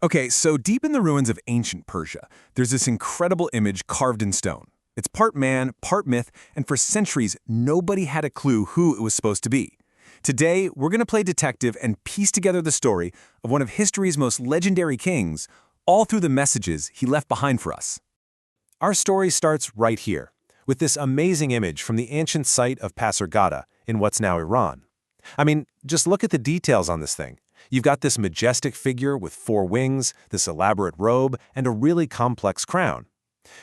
Okay, so deep in the ruins of ancient Persia, there's this incredible image carved in stone. It's part man, part myth, and for centuries, nobody had a clue who it was supposed to be. Today, we're going to play detective and piece together the story of one of history's most legendary kings, all through the messages he left behind for us. Our story starts right here, with this amazing image from the ancient site of Pasargada in what's now Iran. I mean, just look at the details on this thing. You've got this majestic figure with 4 wings, this elaborate robe, and a really complex crown.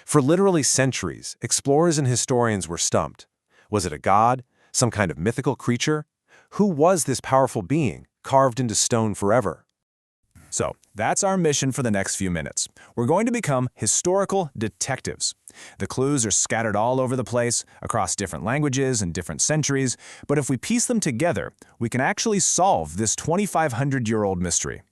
For literally centuries, explorers and historians were stumped. Was it a god? Some kind of mythical creature? Who was this powerful being, carved into stone forever? So, that's our mission for the next few minutes. We're going to become historical detectives. The clues are scattered all over the place, across different languages and different centuries, but if we piece them together, we can actually solve this 2,500-year-old mystery.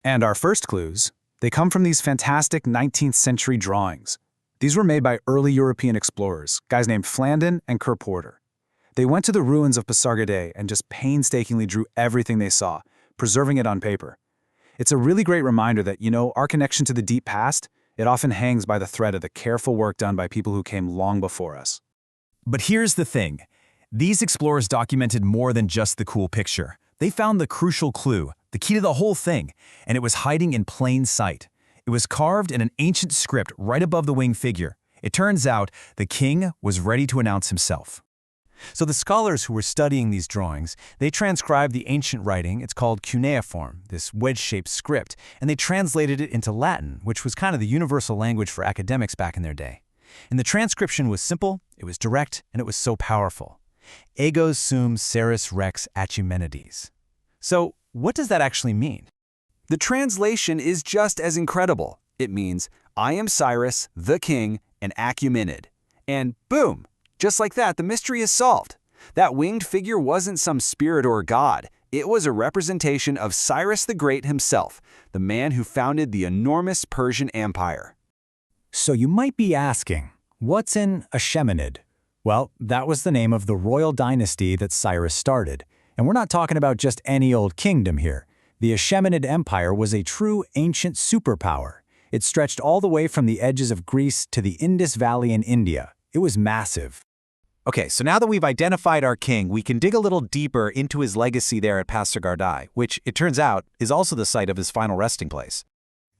And our first clues, they come from these fantastic 19th century drawings. These were made by early European explorers, guys named Flandin and Kerr Porter. They went to the ruins of Pasargadae and just painstakingly drew everything they saw, preserving it on paper. It's a really great reminder that, our connection to the deep past, it often hangs by the thread of the careful work done by people who came long before us. But here's the thing. These explorers documented more than just the cool picture. They found the crucial clue, the key to the whole thing, and it was hiding in plain sight. It was carved in an ancient script right above the winged figure. It turns out the king was ready to announce himself. So the scholars who were studying these drawings, they transcribed the ancient writing, it's called cuneiform, this wedge-shaped script, and they translated it into Latin, which was kind of the universal language for academics back in their day. And the transcription was simple, it was direct, and it was so powerful. Ego sum Cyrus rex Achaemenides. So what does that actually mean? The translation is just as incredible. It means, I am Cyrus, the king, and Achaemenid. And boom! Just like that, the mystery is solved. That winged figure wasn't some spirit or god. It was a representation of Cyrus the Great himself, the man who founded the enormous Persian Empire. So you might be asking, what's an Achaemenid? Well, that was the name of the royal dynasty that Cyrus started. And we're not talking about just any old kingdom here. The Achaemenid Empire was a true ancient superpower. It stretched all the way from the edges of Greece to the Indus Valley in India. It was massive. Okay, so now that we've identified our king, we can dig a little deeper into his legacy there at Pasargadae, which, it turns out, is also the site of his final resting place.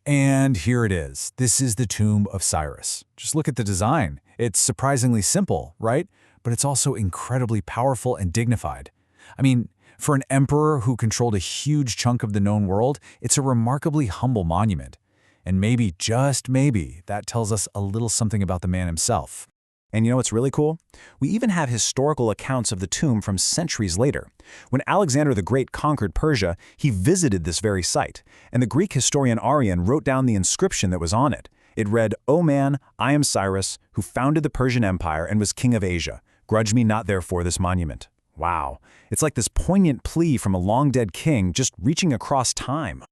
And here it is. This is the tomb of Cyrus. Just look at the design. It's surprisingly simple, right? But it's also incredibly powerful and dignified. I mean, for an emperor who controlled a huge chunk of the known world, it's a remarkably humble monument. And maybe, just maybe, that tells us a little something about the man himself. And you know what's really cool? We even have historical accounts of the tomb from centuries later. When Alexander the Great conquered Persia, he visited this very site, and the Greek historian Arrian wrote down the inscription that was on it. It read, "O man, I am Cyrus, who founded the Persian Empire and was king of Asia. Grudge me not therefore this monument." Wow, it's like this poignant plea from a long-dead king just reaching across time.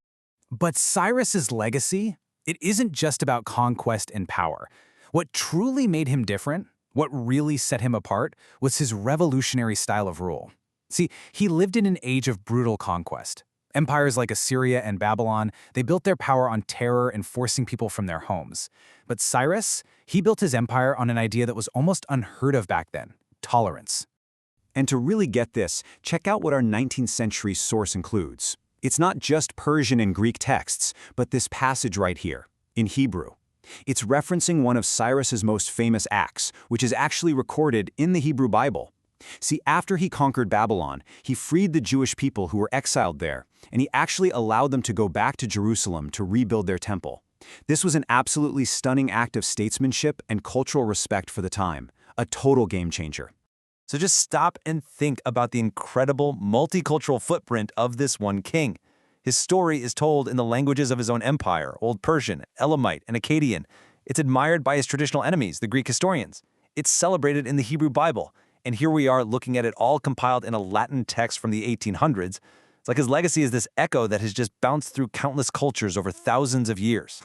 But Cyrus's legacy, it isn't just about conquest and power. What truly made him different, what really set him apart, was his revolutionary style of rule. See, he lived in an age of brutal conquest. Empires like Assyria and Babylon, they built their power on terror and forcing people from their homes. But Cyrus, he built his empire on an idea that was almost unheard of back then: tolerance. And to really get this, check out what our 19th century source includes. It's not just Persian and Greek texts, but this passage right here, in Hebrew. It's referencing one of Cyrus's most famous acts, which is actually recorded in the Hebrew Bible. See, after he conquered Babylon, he freed the Jewish people who were exiled there, and he actually allowed them to go back to Jerusalem to rebuild their temple. This was an absolutely stunning act of statesmanship and cultural respect for the time, a total game changer. So just stop and think about the incredible multicultural footprint of this one king. His story is told in the languages of his own empire, Old Persian, Elamite, and Akkadian. It's admired by his traditional enemies, the Greek historians. It's celebrated in the Hebrew Bible. And here we are looking at it all compiled in a Latin text from the 1800s. It's like his legacy is this echo that has just bounced through countless cultures over thousands of years.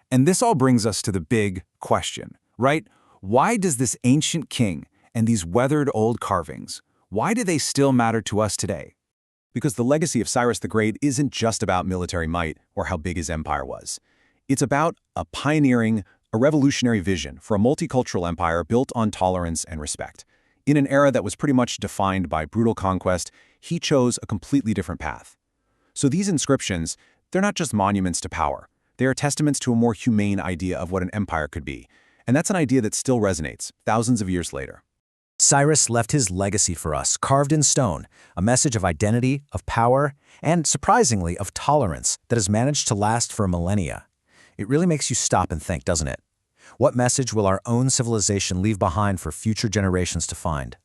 And this all brings us to the big question, right? Why does this ancient king and these weathered old carvings, why do they still matter to us today? Because the legacy of Cyrus the Great isn't just about military might or how big his empire was. It's about a revolutionary vision for a multicultural empire built on tolerance and respect. In an era that was pretty much defined by brutal conquest, he chose a completely different path. So these inscriptions, they're not just monuments to power. They are testaments to a more humane idea of what an empire could be. And that's an idea that still resonates thousands of years later. Cyrus left his legacy for us, carved in stone, a message of identity, of power, and, surprisingly, of tolerance that has managed to last for millennia. It really makes you stop and think, doesn't it? What message will our own civilization leave behind for future generations to find?